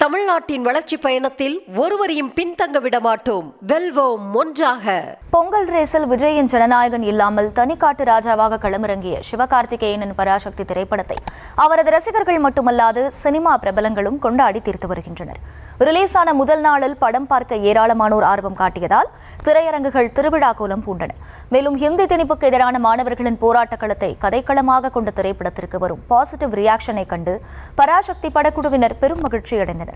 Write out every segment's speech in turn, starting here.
தமிழ்நாட்டின் வளர்ச்சி பயணத்தில் ஒருவரையும் பின்தங்க விட மாட்டோம். வெல்வோம் ஒன்றாக. பொங்கல் ரேஸில் விஜயின் ஜனநாயகன் இல்லாமல் தனிக்காட்டு ராஜாவாக களமிறங்கிய சிவகார்த்திகேயனின் பராசக்தி திரைப்படத்தை அவரது ரசிகர்கள் மட்டுமல்லாது சினிமா பிரபலங்களும் கொண்டாடி தீர்த்து வருகின்றனர். ரிலீஸ் ஆன முதல் நாளில் படம் பார்க்க ஏராளமானோர் ஆர்வம் காட்டியதால் திரையரங்குகள் திருவிழா கோலம் பூண்டன. மேலும் ஹிந்தி திணிப்புக்கு எதிரான மாணவர்களின் போராட்ட களத்தை கதைக்களமாக கொண்ட திரைப்படத்திற்கு வரும் பாசிட்டிவ் ரியாக்ஷனை கண்டு பராசக்தி படக்குழுவினர் பெரும் மகிழ்ச்சி அடைந்தனர்.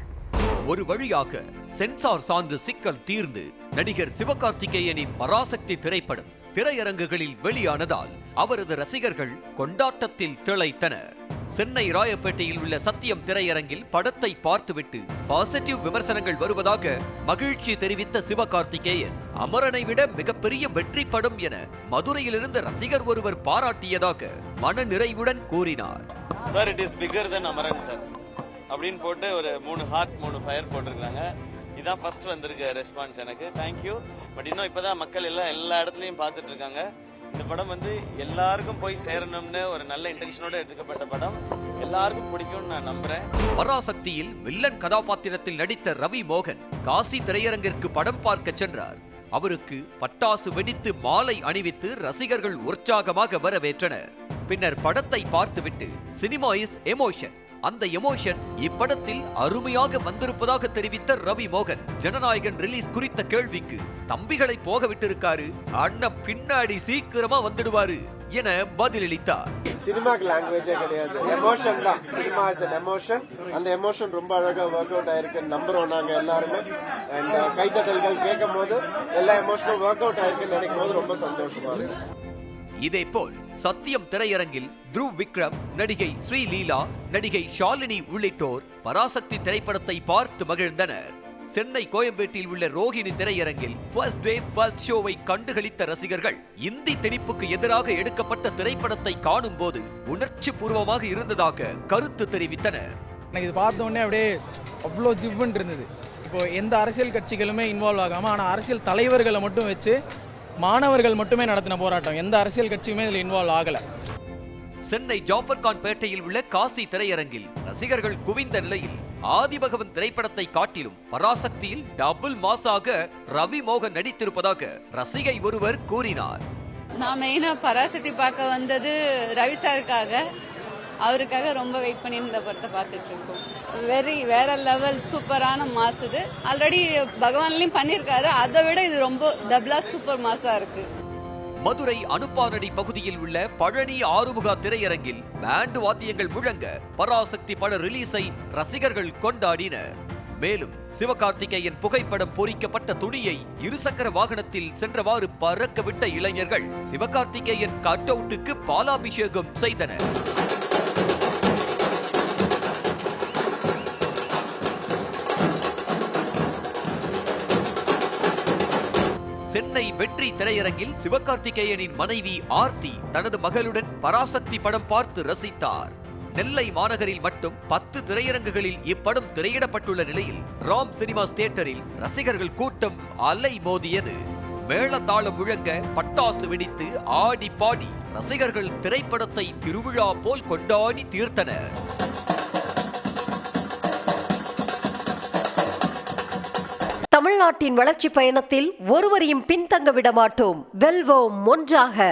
ஒரு வழியாக சென்சார் சார்ந்த சிக்கல் தீர்ந்து நடிகர் சிவகார்த்திகேயனின் பராசக்தி திரைப்படம் திரையரங்குகளில் வெளியானதால் அவரது ரசிகர்கள் கொண்டாட்டத்தில் திளைத்தனர். சென்னை ராயப்பேட்டையில் உள்ள சத்தியம் திரையரங்கில் படத்தை பார்த்துவிட்டு பாசிட்டிவ் விமர்சனங்கள் வருவதாக மகிழ்ச்சி தெரிவித்த சிவகார்த்திகேயன் அமரனை விட மிகப்பெரிய வெற்றி படம் என மதுரையிலிருந்து ரசிகர் ஒருவர் பாராட்டியதாக மன நிறைவுடன் கூறினார். Sir, it is bigger then Amaran sir அப்படின்னு போட்டு ஒரு 3 ஹார்ட் 3 ஃபயர் போட்டிருக்காங்க. இதுதான் ஃபர்ஸ்ட் வந்திருக்க ரெஸ்பான்ஸ் எனக்கு. தேங்க்யூ. பட் இன்னும் இப்போதான் மக்கள் எல்லா இடத்துலையும் பார்த்துட்டு இருக்காங்க. இந்த படம் எல்லாருக்கும் போய் சேரணும்னு ஒரு நல்ல இன்டென்ஷனோட எடுத்துக்கப்பட்ட படம். எல்லாருக்கும் பிடிக்கும்னு நான் நம்புறேன். பராசக்தியில் வில்லன் கதாபாத்திரத்தில் நடித்த ரவி மோகன் காசி திரையரங்கிற்கு படம் பார்க்க சென்றார். அவருக்கு பட்டாசு வெடித்து மாலை அணிவித்து ரசிகர்கள் உற்சாகமாக வரவேற்றனர். பின்னர் படத்தை பார்த்துவிட்டு சினிமா இஸ் எமோஷன், அந்த எமோஷன் இப்படத்தில் அருமையாக வந்திருப்பதாக தெரிவித்த ரவி மோகன் ஜனநாயகன் ரிலீஸ் குறித்த கேள்விக்கு தம்பிகளை போக விட்டிருக்காரு, அண்ணன் பின்னாடி சீக்கிரமா வந்துடுவாரு என பதிலளித்தார். சினிமாக்கு லாங்குவேஜே கிடையாது, எமோஷன் தான். Cinema is an emotion. அந்த எமோஷன் ரொம்ப அழகா ஒர்க் அவுட் ஆயிருக்கு நம்புறோம் நாங்க எல்லாருமே. அண்ட் கைத்தட்டல்கள் கேட்கும் போது எல்லா எமோஷனும் ஒர்க் அவுட் ஆயிருக்குன்னு நினைக்கும் போது ரொம்ப சந்தோஷமா இருக்கு. இதேபோல் சத்தியம் திரையரங்கில் த்ருவ் விக்ரம், நடிகை ஸ்ரீலீலா, நடிகை ஷாலினி உள்ளிட்டோர் பராசக்தி திரைப்படத்தை பார்த்து மகிழ்ந்தனர். சென்னை கோயம்பேட்டில் உள்ள ரோஹிணி திரையரங்கில் ஃபர்ஸ்ட் டே ஃபர்ஸ்ட் ஷோவை கண்டுகளித்த ரசிகர்கள் இந்தி திணிப்புக்கு எதிராக எடுக்கப்பட்ட திரைப்படத்தை காணும் போது உணர்ச்சி பூர்வமாக இருந்ததாக கருத்து தெரிவித்தனர். எனக்கு இது பார்த்த உடனே அப்படியே அவ்வளோ ஜிவ்வுன்னு இருந்தது. இப்போ எந்த அரசியல் கட்சிகளுமே இன்வால்வ் ஆகாமல், ஆனால் அரசியல் தலைவர்களை மட்டும் வச்சு மாணவர்கள் மட்டுமே நடத்தின போராட்டம், எந்த அரசியல் கட்சியுமே இதில் இன்வால்வ் ஆகல. சென்னை ஜாஃபர்கான் பேட்டையில் உள்ள காசி திரையரங்கில் ரசிகர்கள் குவிந்த நிலையில் ஆதிபகவன் திரைப்படத்தை காட்டிலும் பராசக்தியில் டபுள் மாசாக ரவி மோகன் நடித்திருப்பதாக ரசிகை ஒருவர் கூறினார். நான் மெயினா பராசக்தி பார்க்க வந்தது ரவி சாருக்காக. அவருக்காக ரொம்ப வெயிட் பண்ணி இந்த படத்தை பார்த்துட்டு இருக்கோம். வேற லெவல் சூப்பரான மாஸ். இது ஆல்ரெடி பகவான்லயும் பண்ணிருக்காரு, அதை விட இது ரொம்ப டபுளா சூப்பர் மாஸா இருக்கு. மதுரை அனுப்பானடி பகுதியில் உள்ள பழனி ஆறுமுகா திரையரங்கில் பேண்ட் வாத்தியங்கள் முழங்க பராசக்தி பட ரிலீஸை ரசிகர்கள் கொண்டாடினர். மேலும் சிவகார்த்திகேயன் புகைப்படம் பொறிக்கப்பட்ட துணியை இருசக்கர வாகனத்தில் சென்றவாறு பறக்கவிட்ட இளைஞர்கள் சிவகார்த்திகேயன் கட் அவுட்டுக்கு பாலாபிஷேகம் செய்தனர். சென்னை வெற்றி திரையரங்கில் சிவகார்த்திகேயனின் மனைவி ஆர்த்தி தனது மகளுடன் பராசக்தி படம் பார்த்து ரசித்தார். நெல்லை மாநகரில் மட்டும் 10 திரையரங்குகளில் இப்படம் திரையிடப்பட்டுள்ள நிலையில் ராம் சினிமாஸ் தியேட்டரில் ரசிகர்கள் கூட்டம் அலை மோதியது. மேளதாளம் முழங்க பட்டாசு வெடித்து ஆடி பாடி ரசிகர்கள் திரைப்படத்தை திருவிழா போல் கொண்டாடி தீர்த்தனர். தமிழ்நாட்டின் வளர்ச்சி பயணத்தில் ஒருவரையும் பின்தங்க விட மாட்டோம். வெல்வோம் ஒன்றாக.